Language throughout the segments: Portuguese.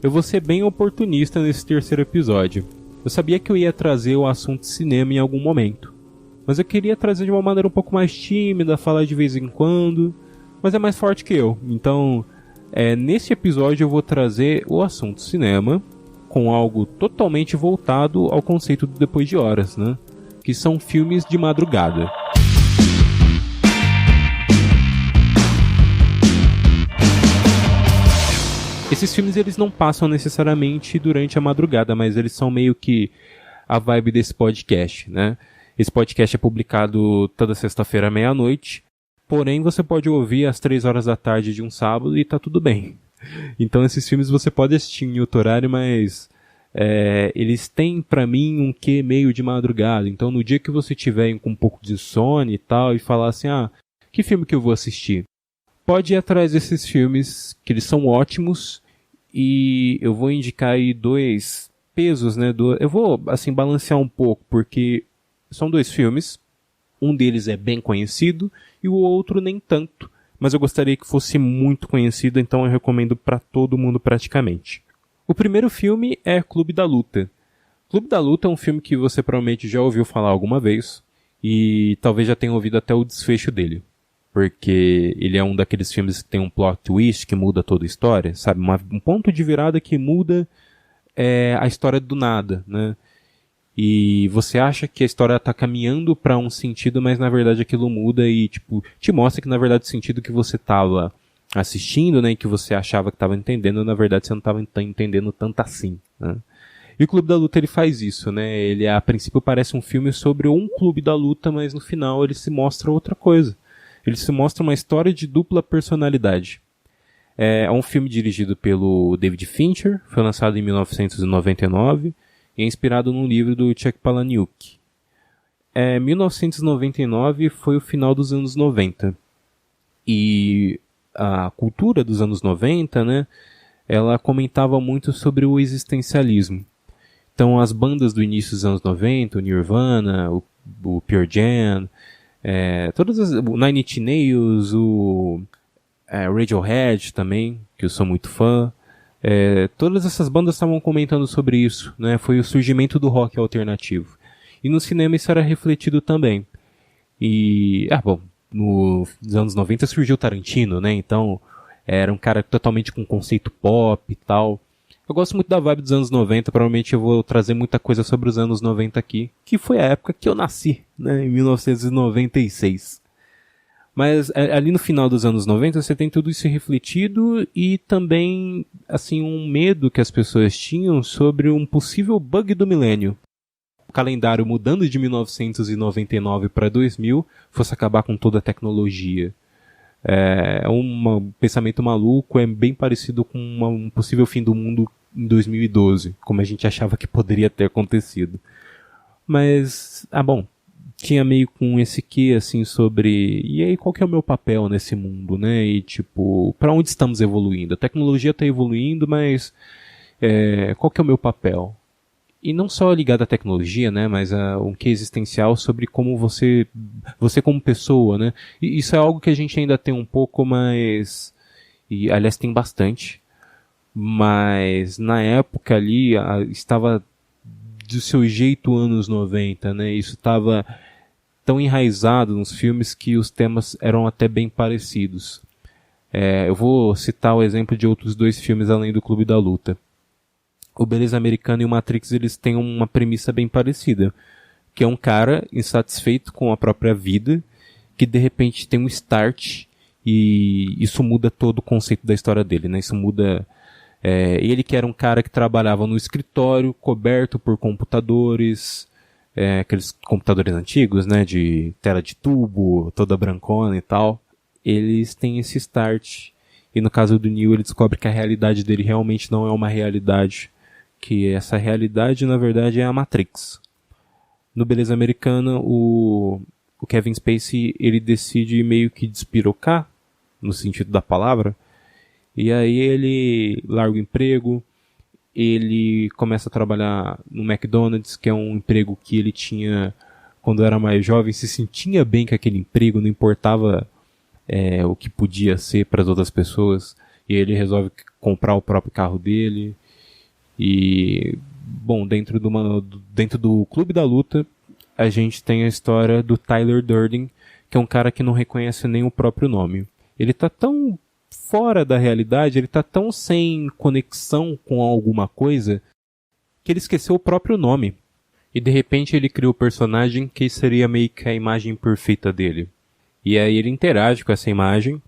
Eu vou ser bem oportunista nesse terceiro episódio. Eu sabia que eu ia trazer o assunto cinema em algum momento, mas eu queria trazer de uma maneira um pouco mais tímida, falar de vez em quando, mas é mais forte que eu. Então, nesse episódio eu vou trazer o assunto cinema com algo totalmente voltado ao conceito do Depois de Horas, né? Que são filmes de madrugada. Esses filmes eles não passam necessariamente durante a madrugada, mas eles são meio que a vibe desse podcast, né? Esse podcast é publicado toda sexta-feira à meia-noite, porém você pode ouvir às 3 horas da tarde de um sábado e tá tudo bem. Então esses filmes você pode assistir em outro horário, mas eles têm pra mim um quê meio de madrugada. Então no dia que você tiver com um pouco de sono e tal, e falar assim, que filme que eu vou assistir? Pode ir atrás desses filmes, que eles são ótimos, e eu vou indicar aí 2 pesos, né? Eu vou, assim, balancear um pouco, porque são 2 filmes, um deles é bem conhecido, e o outro nem tanto, mas eu gostaria que fosse muito conhecido, então eu recomendo para todo mundo praticamente. O primeiro filme é Clube da Luta. Clube da Luta é um filme que você provavelmente já ouviu falar alguma vez, e talvez já tenha ouvido até o desfecho dele. Porque ele é um daqueles filmes que tem um plot twist que muda toda a história, sabe? Um ponto de virada que muda a história do nada, né? E você acha que a história está caminhando para um sentido, mas na verdade aquilo muda e tipo te mostra que na verdade o sentido que você estava assistindo, né, e que você achava que estava entendendo, na verdade você não estava entendendo tanto assim, né? E o Clube da Luta ele faz isso, né? Ele a princípio parece um filme sobre um clube da luta, mas no final ele se mostra outra coisa. Ele se mostra uma história de dupla personalidade. É um filme dirigido pelo David Fincher, foi lançado em 1999 e é inspirado num livro do Chuck Palahniuk. 1999 foi o final dos anos 90. E a cultura dos anos 90, né, ela comentava muito sobre o existencialismo. Então as bandas do início dos anos 90, o Nirvana, o Pearl Jam, o Nine Inch Nails, o Radiohead também, que eu sou muito fã. Todas essas bandas estavam comentando sobre isso, né? Foi o surgimento do rock alternativo. E no cinema isso era refletido também. E, nos anos 90 surgiu Tarantino, né? Então, era um cara totalmente com conceito pop e tal. Eu gosto muito da vibe dos anos 90, provavelmente eu vou trazer muita coisa sobre os anos 90 aqui, que foi a época que eu nasci, né, em 1996. Mas ali no final dos anos 90 você tem tudo isso refletido e também, assim, um medo que as pessoas tinham sobre um possível bug do milênio. O calendário mudando de 1999 para 2000 fosse acabar com toda a tecnologia. É um pensamento maluco, é bem parecido com um possível fim do mundo em 2012, como a gente achava que poderia ter acontecido. Mas, tinha meio com esse quê, assim, sobre, e aí qual que é o meu papel nesse mundo, né? E tipo, para onde estamos evoluindo? A tecnologia está evoluindo, mas qual que é o meu papel? E não só ligado à tecnologia, né, mas a um quê existencial sobre como você como pessoa, né? E isso é algo que a gente ainda tem um pouco mais, e aliás tem bastante, mas na época ali estava do seu jeito anos 90, né? Isso estava tão enraizado nos filmes que os temas eram até bem parecidos. Eu vou citar o exemplo de outros 2 filmes além do Clube da Luta. O Beleza Americana e o Matrix, eles têm uma premissa bem parecida, que é um cara insatisfeito com a própria vida, que de repente tem um start, e isso muda todo o conceito da história dele, né? Isso muda... ele que era um cara que trabalhava no escritório, coberto por computadores, aqueles computadores antigos, né? De tela de tubo, toda brancona e tal. Eles têm esse start, e no caso do Neo ele descobre que a realidade dele realmente não é uma realidade, que essa realidade na verdade é a Matrix. No Beleza Americana, o Kevin Spacey ele decide meio que despirocar, no sentido da palavra, e aí ele larga o emprego, ele começa a trabalhar no McDonald's, que é um emprego que ele tinha quando era mais jovem, se sentia bem com aquele emprego, não importava o que podia ser para as outras pessoas, e ele resolve comprar o próprio carro dele, E, bom, dentro do Clube da Luta, a gente tem a história do Tyler Durden, que é um cara que não reconhece nem o próprio nome. Ele tá tão fora da realidade, ele tá tão sem conexão com alguma coisa, que ele esqueceu o próprio nome. E de repente ele cria o personagem que seria meio que a imagem perfeita dele. E aí ele interage com essa imagem,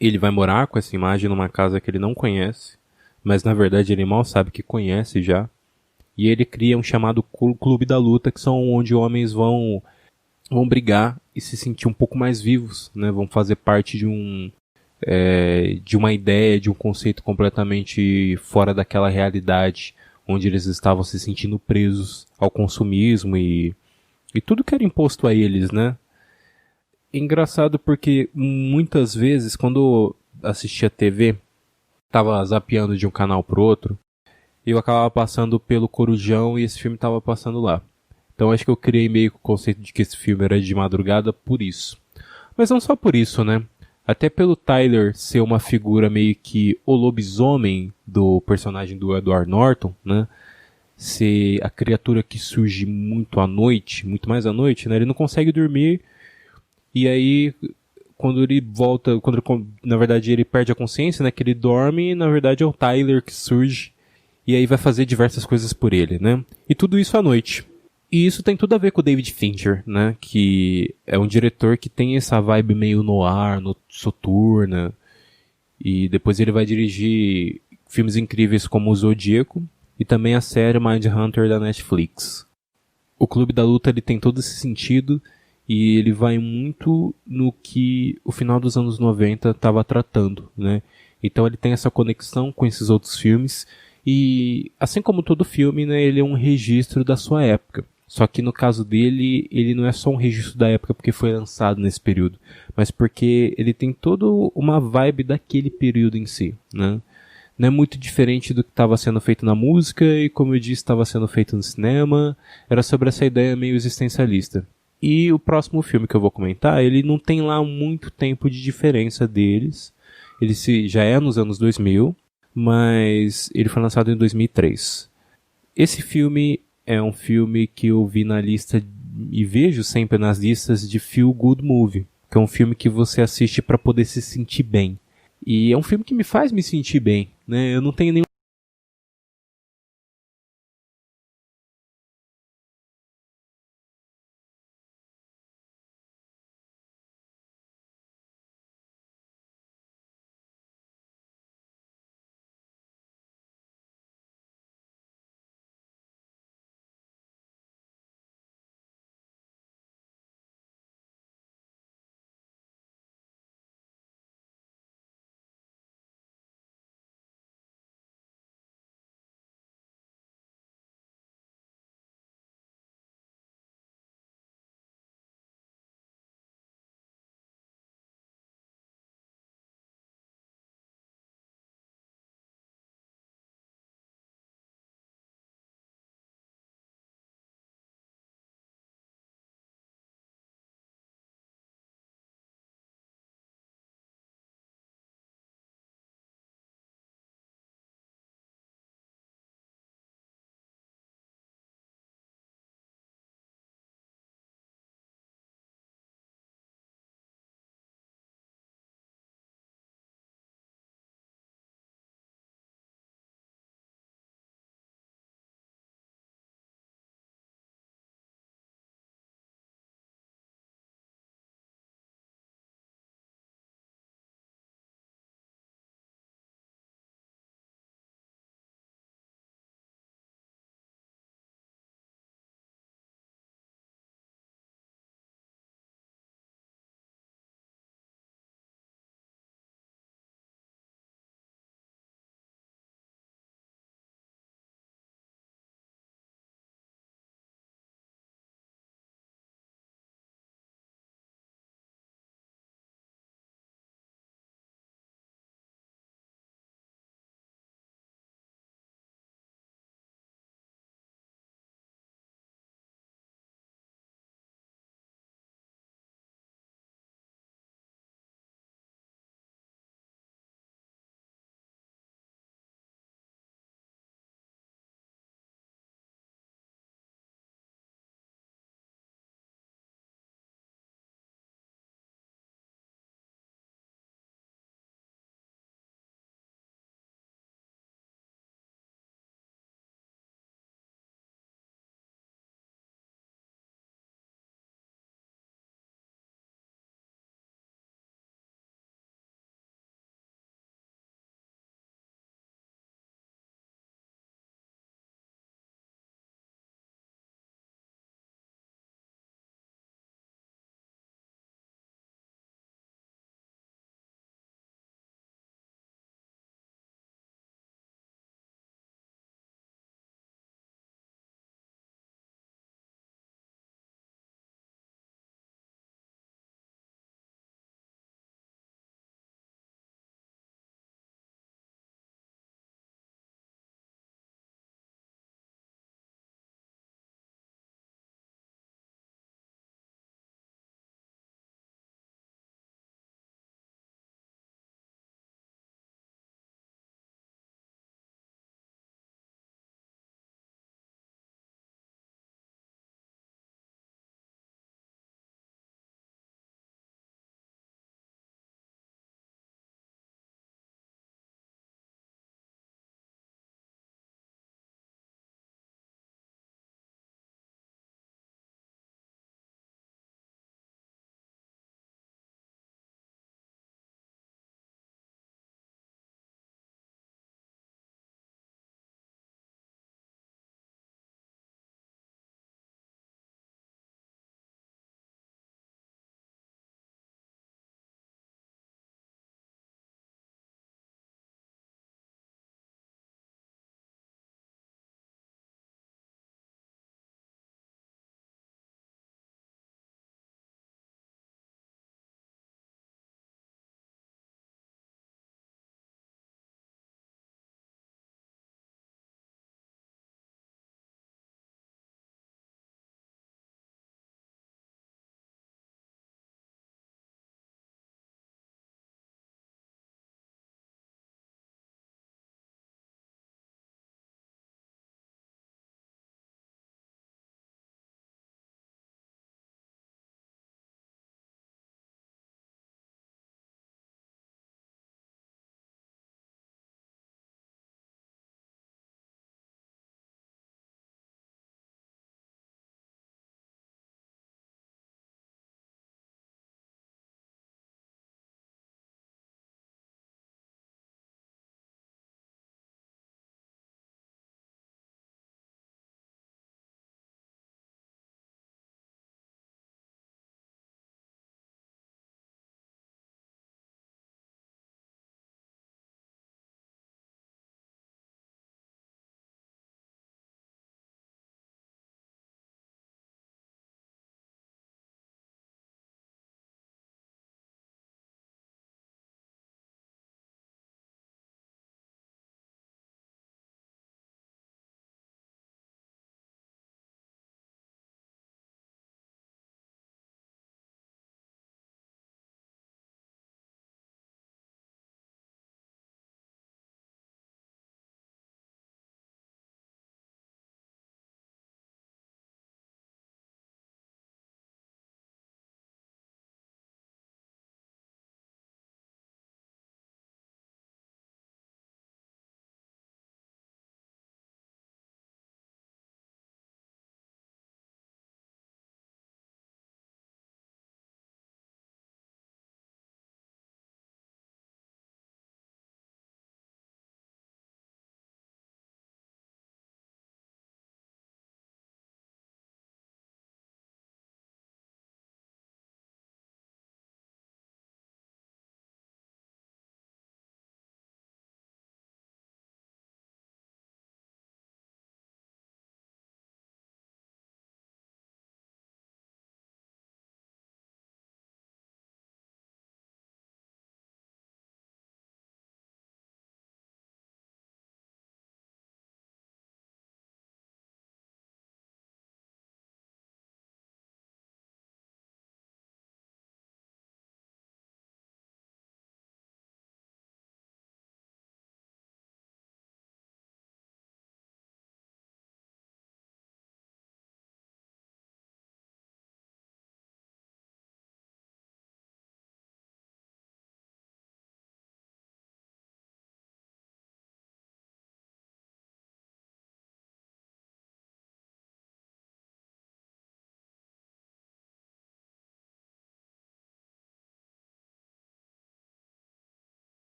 ele vai morar com essa imagem numa casa que ele não conhece, mas na verdade ele mal sabe que conhece já. E ele cria um chamado Clube da Luta, que são onde homens vão brigar e se sentir um pouco mais vivos, né? Vão fazer parte de uma ideia, de um conceito completamente fora daquela realidade, onde eles estavam se sentindo presos ao consumismo e tudo que era imposto a eles, né? Engraçado porque muitas vezes, quando eu assistia TV, tava zapeando de um canal pro outro, eu acabava passando pelo Corujão e esse filme tava passando lá. Então acho que eu criei meio que o conceito de que esse filme era de madrugada por isso. Mas não só por isso, né? Até pelo Tyler ser uma figura meio que o lobisomem do personagem do Edward Norton, né? Ser a criatura que surge muito à noite, muito mais à noite, né? Ele não consegue dormir e aí quando ele volta, na verdade ele perde a consciência, né? Que ele dorme e na verdade é o Tyler que surge e aí vai fazer diversas coisas por ele, né? E tudo isso à noite. E isso tem tudo a ver com o David Fincher, né? Que é um diretor que tem essa vibe meio noir, soturna. E depois ele vai dirigir filmes incríveis como O Zodíaco e também a série Mindhunter da Netflix. O Clube da Luta ele tem todo esse sentido e ele vai muito no que o final dos anos 90 estava tratando, né? Então ele tem essa conexão com esses outros filmes e, assim como todo filme, né, ele é um registro da sua época. Só que no caso dele, ele não é só um registro da época porque foi lançado nesse período, mas porque ele tem toda uma vibe daquele período em si, né? Não é muito diferente do que estava sendo feito na música e, como eu disse, estava sendo feito no cinema. Era sobre essa ideia meio existencialista. E o próximo filme que eu vou comentar, ele não tem lá muito tempo de diferença deles. Ele já é nos anos 2000, mas ele foi lançado em 2003. Esse filme é um filme que eu vi na lista e vejo sempre nas listas de Feel Good Movie, que é um filme que você assiste para poder se sentir bem. E é um filme que me faz me sentir bem, né? Eu não tenho nenhum